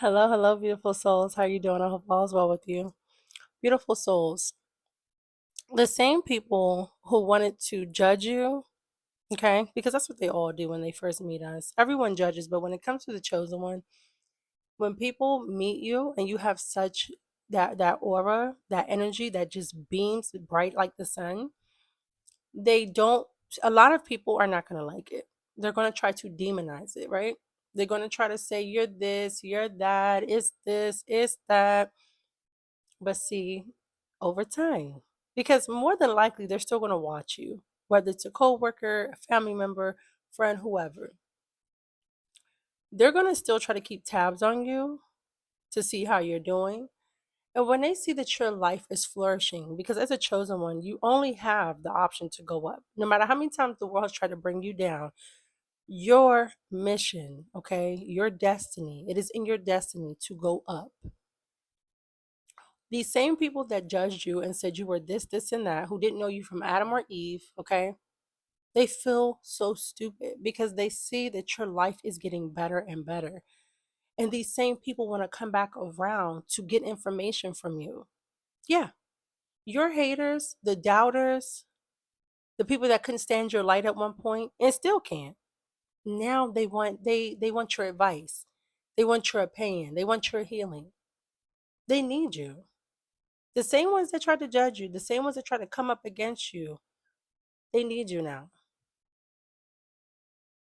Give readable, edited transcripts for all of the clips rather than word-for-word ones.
Hello, hello, beautiful souls. How you doing? I hope all is well with you. Beautiful souls. The same people who wanted to judge you, okay, because that's what they all do when they first meet us. Everyone judges, but when it comes to the chosen one, when people meet you and you have such that aura, that energy that just beams bright like the sun, they don't a lot of people are not going to like it. They're going to try to demonize it, right? They're going to try to say you're this, you're that, it's this, it's that. But see, over time, because more than likely they're still going to watch you, whether it's a coworker, a family member, friend, whoever. They're going to still try to keep tabs on you to see how you're doing. And when they see that your life is flourishing, because as a chosen one, you only have the option to go up. No matter how many times the world has tried to bring you down, your mission, okay, your destiny, it is in your destiny to go up. These same people that judged you and said you were this, this, and that, who didn't know you from Adam or Eve, okay, they feel so stupid because they see that your life is getting better and better. And these same people want to come back around to get information from you. Yeah, your haters, the doubters, the people that couldn't stand your light at one point and still can't. Now they want your advice. They want your opinion. They want your healing. They need you. The same ones that tried to judge you, the same ones that try to come up against you, they need you now.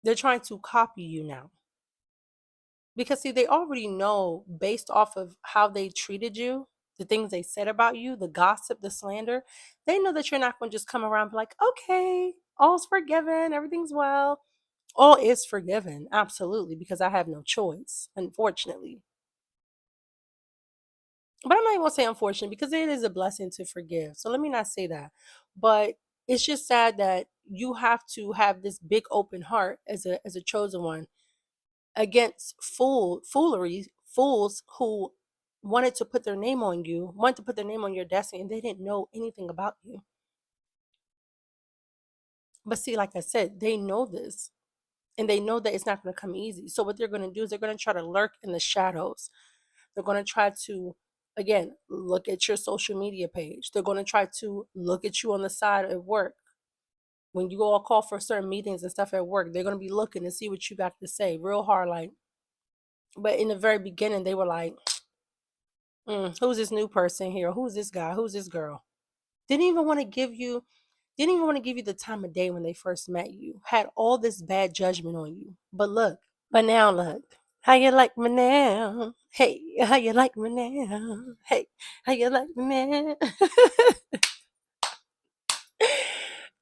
They're trying to copy you now. Because see, they already know based off of how they treated you, the things they said about you, the gossip, the slander, they know that you're not going to just come around and be like, okay, all's forgiven, everything's well. All is forgiven, absolutely, because I have no choice, unfortunately. But I'm not even gonna say unfortunate because it is a blessing to forgive. So let me not say that. But it's just sad that you have to have this big open heart as a chosen one against fools who wanted to put their name on you, wanted to put their name on your destiny, and they didn't know anything about you. But see, like I said, they know this and they know that it's not going to come easy. So what they're going to do is they're going to try to lurk in the shadows. They're going to try to, again, look at your social media page. They're going to try to look at you on the side at work. When you all call for certain meetings and stuff at work, they're going to be looking to see what you got to say real hard. Like, but in the very beginning, they were like, who's this new person here? Who's this guy? Who's this girl? Didn't even want to give you, didn't even want to give you the time of day when they first met you. Had all this bad judgment on you. But look. But now look, how you like me now? Hey, how you like me now? Hey, how you like me now?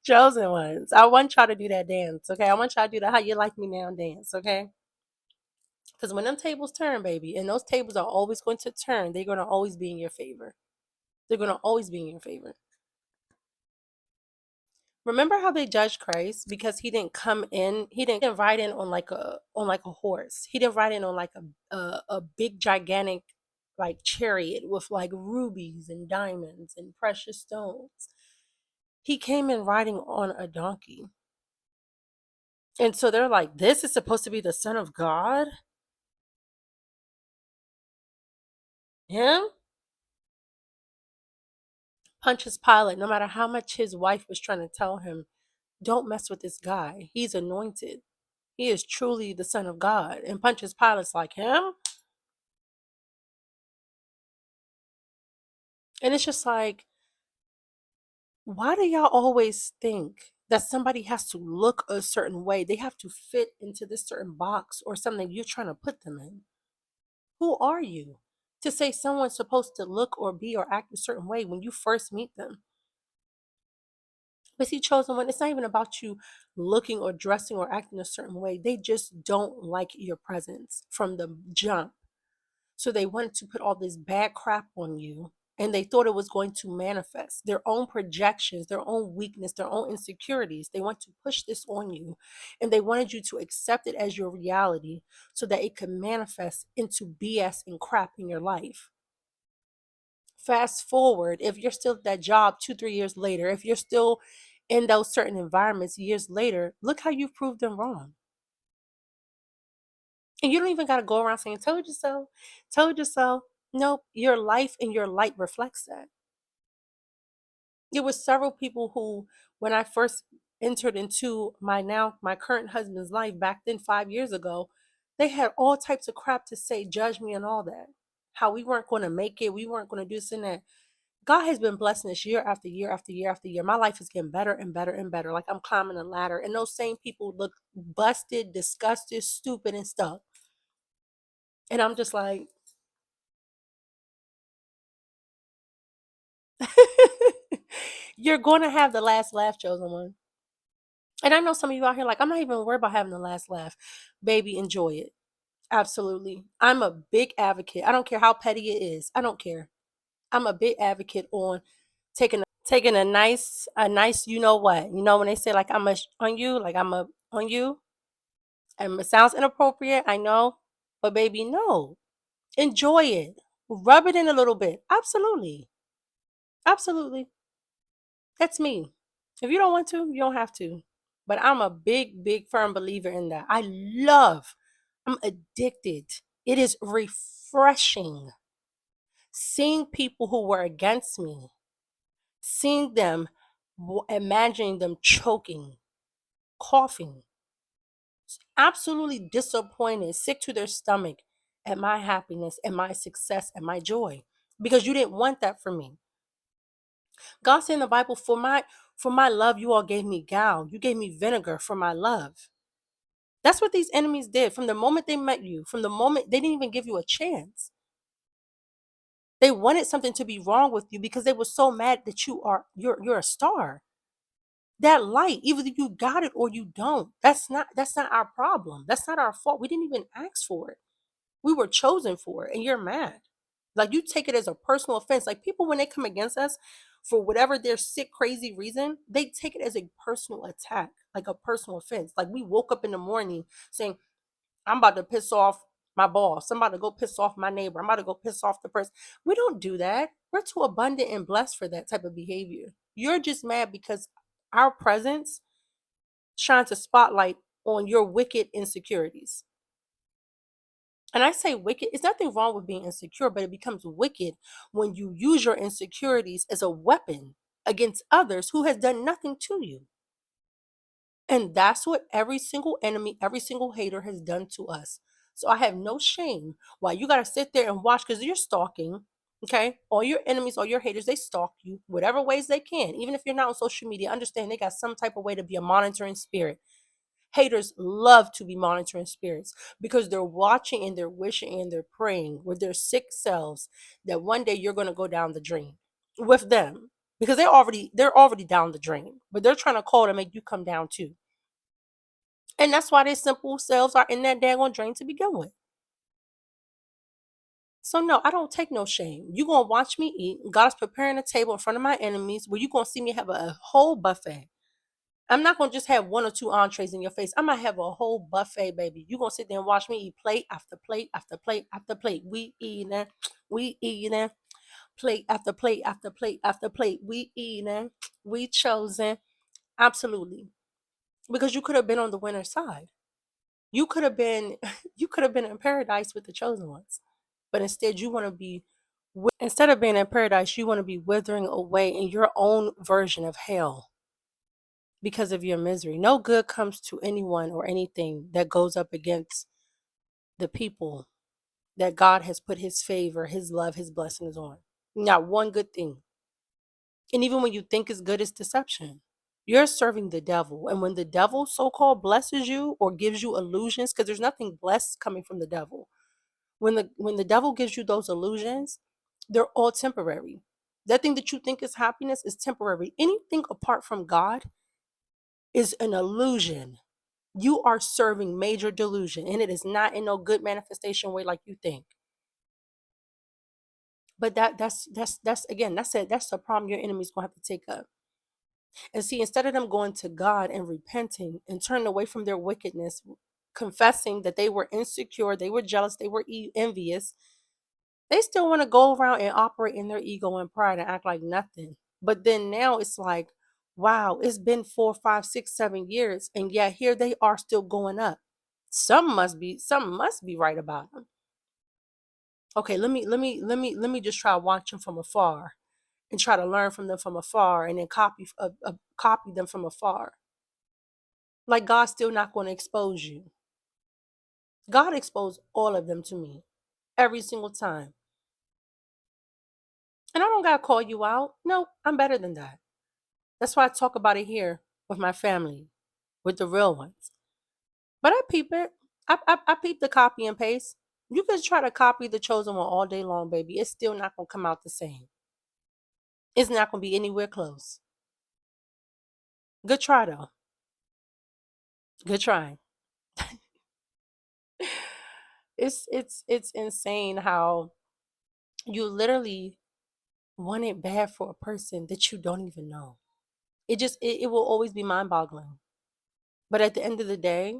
Chosen ones. I want y'all to do that dance, okay? I want y'all to do the how you like me now dance, okay? Because when them tables turn, baby, and those tables are always going to turn, they're going to always be in your favor. They're going to always be in your favor. Remember how they judged Christ because he didn't come in, he didn't ride in on like a horse. He didn't ride in on like a big gigantic like chariot with like rubies and diamonds and precious stones. He came in riding on a donkey. And so they're like, this is supposed to be the son of God? Him? Pontius Pilate, no matter how much his wife was trying to tell him, don't mess with this guy. He's anointed. He is truly the son of God. And Pontius Pilate's like, him? And it's just like, why do y'all always think that somebody has to look a certain way? They have to fit into this certain box or something you're trying to put them in. Who are you to say someone's supposed to look or be or act a certain way when you first meet them? But see, chosen one, it's not even about you looking or dressing or acting a certain way. They just don't like your presence from the jump. So they wanted to put all this bad crap on you and they thought it was going to manifest their own projections, their own weakness, their own insecurities. They want to push this on you and they wanted you to accept it as your reality so that it could manifest into BS and crap in your life. Fast forward, if you're still at that job 2, 3 years later, if you're still in those certain environments years later, look how you've proved them wrong. And you don't even got to go around saying, told you so, told you so. Nope, your life and your light reflects that. There was several people who, when I first entered into my current husband's life back then 5 years ago, they had all types of crap to say, judge me and all that. How we weren't going to make it, we weren't going to do this and that. God has been blessing us year after year after year after year. My life is getting better and better and better. Like I'm climbing a ladder. And those same people look busted, disgusted, stupid, and stuff. And I'm just like, you're going to have the last laugh, chosen one. And I know some of you out here like, I'm not even worried about having the last laugh. Baby, enjoy it. Absolutely. I'm a big advocate. I don't care how petty it is. I don't care. I'm a big advocate on taking a nice you know what. You know when they say like I'm a on you, like I'm a on you, and it sounds inappropriate, I know, but baby, no. Enjoy it. Rub it in a little bit. Absolutely. Absolutely. That's me. If you don't want to, you don't have to. But I'm a big, big, firm believer in that. I'm addicted. It is refreshing seeing people who were against me, seeing them, imagining them choking, coughing, absolutely disappointed, sick to their stomach at my happiness and my success and my joy because you didn't want that for me. God said in the Bible, for my love, you all gave me gall. You gave me vinegar for my love. That's what these enemies did from the moment they met you, from the moment they didn't even give you a chance. They wanted something to be wrong with you because they were so mad that you're a star. That light, either you got it or you don't. That's not our problem. That's not our fault. We didn't even ask for it. We were chosen for it, and you're mad. Like you take it as a personal offense. Like people when they come against us for whatever their sick, crazy reason, they take it as a personal attack, like a personal offense. Like we woke up in the morning saying, I'm about to piss off my boss. I'm about to go piss off my neighbor. I'm about to go piss off the person. We don't do that. We're too abundant and blessed for that type of behavior. You're just mad because our presence shines a spotlight on your wicked insecurities. And I say wicked, it's nothing wrong with being insecure, but it becomes wicked when you use your insecurities as a weapon against others who has done nothing to you. And that's what every single enemy, every single hater has done to us. So I have no shame why you got to sit there and watch because you're stalking. Okay. All your enemies, all your haters, they stalk you whatever ways they can. Even if you're not on social media, understand they got some type of way to be a monitoring spirit. Haters love to be monitoring spirits because they're watching and they're wishing and they're praying with their sick selves that one day you're going to go down the drain with them because they're already down the drain, but they're trying to call to make you come down too. And that's why their simple selves are in that daggone drain to begin with. So no, I don't take no shame. You gonna watch me eat. God's preparing a table in front of my enemies where you gonna see me have a whole buffet. I'm not gonna just have one or two entrees in your face. I'm gonna have a whole buffet, baby. You gonna sit there and watch me eat plate after plate after plate after plate. We eating, plate after plate after plate after plate. We eating, we chosen. Absolutely. Because you could have been on the winner's side. You could have been you could have been in paradise with the chosen ones. But instead you want to be instead of being in paradise, you want to be withering away in your own version of hell because of your misery. No good comes to anyone or anything that goes up against the people that God has put his favor, his love, his blessings on. Not one good thing. And even when you think it's good, it's deception. You're serving the devil. And when the devil so called blesses you or gives you illusions, because there's nothing blessed coming from the devil. When the devil gives you those illusions, they're all temporary. That thing that you think is happiness is temporary. Anything apart from God is an illusion. You are serving major delusion, and it is not in no good manifestation way like you think. But that's again, that's it. That's the problem your enemy's gonna have to take up. And see, instead of them going to God and repenting and turning away from their wickedness, confessing that they were insecure, they were jealous, they were envious, they still want to go around and operate in their ego and pride and act like nothing. But then now it's like, wow, it's been 4, 5, 6, 7 years, and yet here they are still going up Something must be right about them. Okay, let me just try to watch them from afar and try to learn from them from afar and then copy them from afar. Like God's still not going to expose you. God exposed all of them to me every single time. And I don't got to call you out. No, I'm better than that. That's why I talk about it here with my family, with the real ones. But I peep it. I peep the copy and paste. You can try to copy the chosen one all day long, baby. It's still not going to come out the same. It's not going to be anywhere close. Good try, though. Good try. It's insane how you literally want it bad for a person that you don't even know. It will always be mind boggling. But at the end of the day,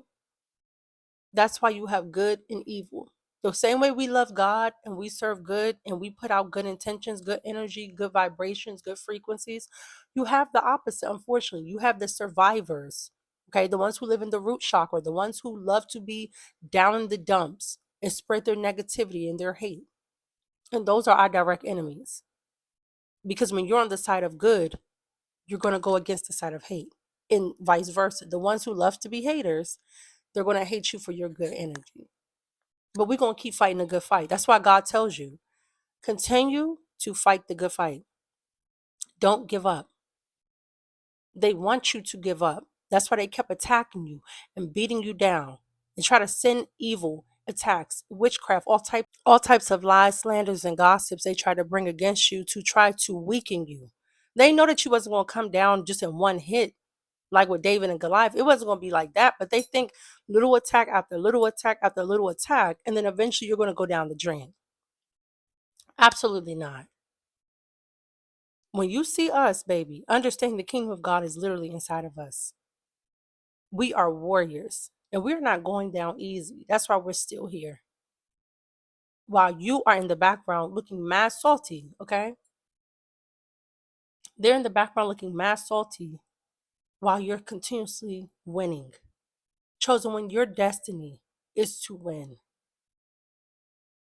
that's why you have good and evil. The same way we love God and we serve good and we put out good intentions, good energy, good vibrations, good frequencies, you have the opposite, unfortunately. You have the survivors, okay? The ones who live in the root chakra, the ones who love to be down in the dumps and spread their negativity and their hate. And those are our direct enemies. Because when you're on the side of good, you're going to go against the side of hate. And vice versa. The ones who love to be haters, they're going to hate you for your good energy. But we're going to keep fighting a good fight. That's why God tells you, continue to fight the good fight. Don't give up. They want you to give up. That's why they kept attacking you and beating you down and try to send evil attacks, witchcraft, all types of lies, slanders, and gossips they try to bring against you to try to weaken you. They know that you wasn't going to come down just in one hit like with David and Goliath. It wasn't going to be like that, but they think little attack after little attack after little attack, and then eventually you're going to go down the drain. Absolutely not. When you see us, baby, understand the kingdom of God is literally inside of us. We are warriors, and we're not going down easy. That's why we're still here. While you are in the background looking mad salty, okay? They're in the background looking mad salty while you're continuously winning. Chosen when your destiny is to win.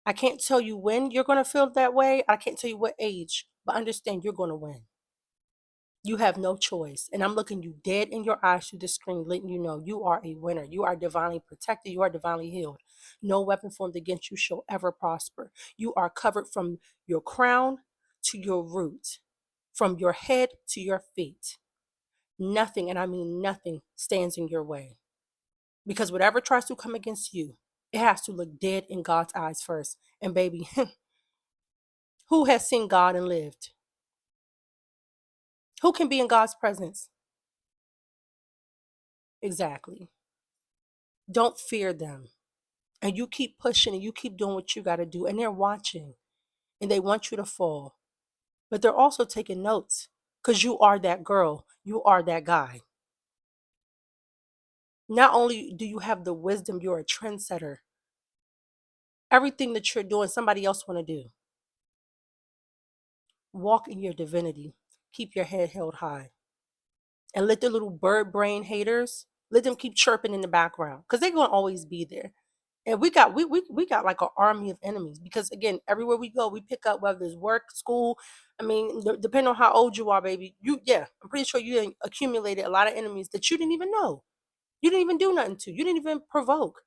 I can't tell you when you're going to feel that way. I can't tell you what age, but understand you're going to win. You have no choice. And I'm looking you dead in your eyes through the screen, letting you know you are a winner. You are divinely protected. You are divinely healed. No weapon formed against you shall ever prosper. You are covered from your crown to your root, from your head to your feet. Nothing, and I mean nothing, stands in your way. Because whatever tries to come against you, it has to look dead in God's eyes first. And baby, who has seen God and lived? Who can be in God's presence? Exactly. Don't fear them. And you keep pushing and you keep doing what you got to do. And they're watching and they want you to fall. But they're also taking notes because you are that girl. You are that guy. Not only do you have the wisdom, you're a trendsetter. Everything that you're doing, somebody else want to do. Walk in your divinity. Keep your head held high. And let the little bird brain haters, let them keep chirping in the background because they're going to always be there. And we got like an army of enemies because again, everywhere we go, we pick up whether it's work, school. I mean, depending on how old you are, baby, I'm pretty sure you accumulated a lot of enemies that you didn't even know. You didn't even do nothing to. You didn't even provoke.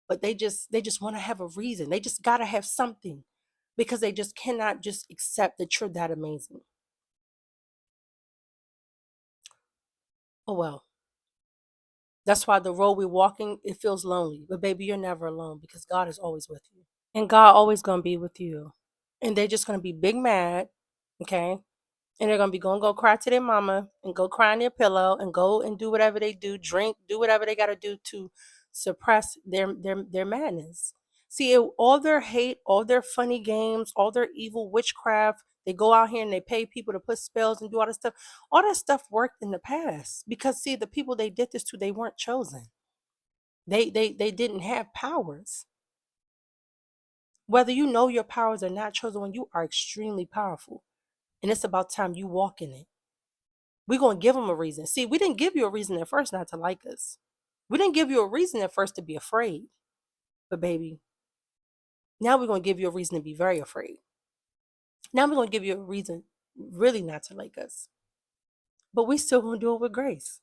But they just want to have a reason. They just gotta have something because they just cannot just accept that you're that amazing. Oh well. That's why the road we're walking, it feels lonely. But baby, you're never alone because God is always with you. And God always gonna be with you. And they're just gonna be big mad, okay? And they're gonna be going go cry to their mama and go cry on their pillow and go and do whatever they do, drink, do whatever they gotta do to suppress their madness. See, all their hate, all their funny games, all their evil witchcraft, they go out here and they pay people to put spells and do all this stuff. All that stuff worked in the past because see, the people they did this to, they weren't chosen. They didn't have powers. Whether you know your powers or not chosen when you are extremely powerful. And it's about time you walk in it. We're going to give them a reason. See, we didn't give you a reason at first not to like us. We didn't give you a reason at first to be afraid, but baby, now we're going to give you a reason to be very afraid. Now we're going to give you a reason really not to like us. But we still going to do it with grace.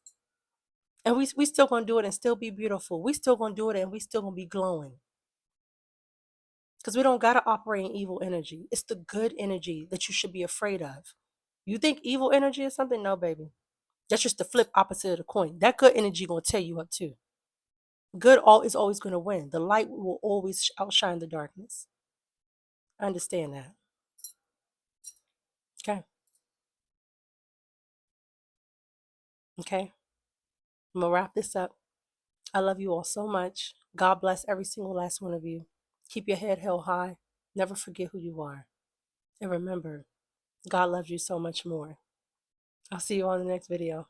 And we still going to do it and still be beautiful. We still going to do it and we still going to be glowing. Because we don't got to operate in evil energy. It's the good energy that you should be afraid of. You think evil energy is something? No, baby. That's just the flip opposite of the coin. That good energy going to tear you up too. Good is always going to win. The light will always outshine the darkness. I understand that. Okay. Okay. I'm going to wrap this up. I love you all so much. God bless every single last one of you. Keep your head held high. Never forget who you are. And remember, God loves you so much more. I'll see you on the next video.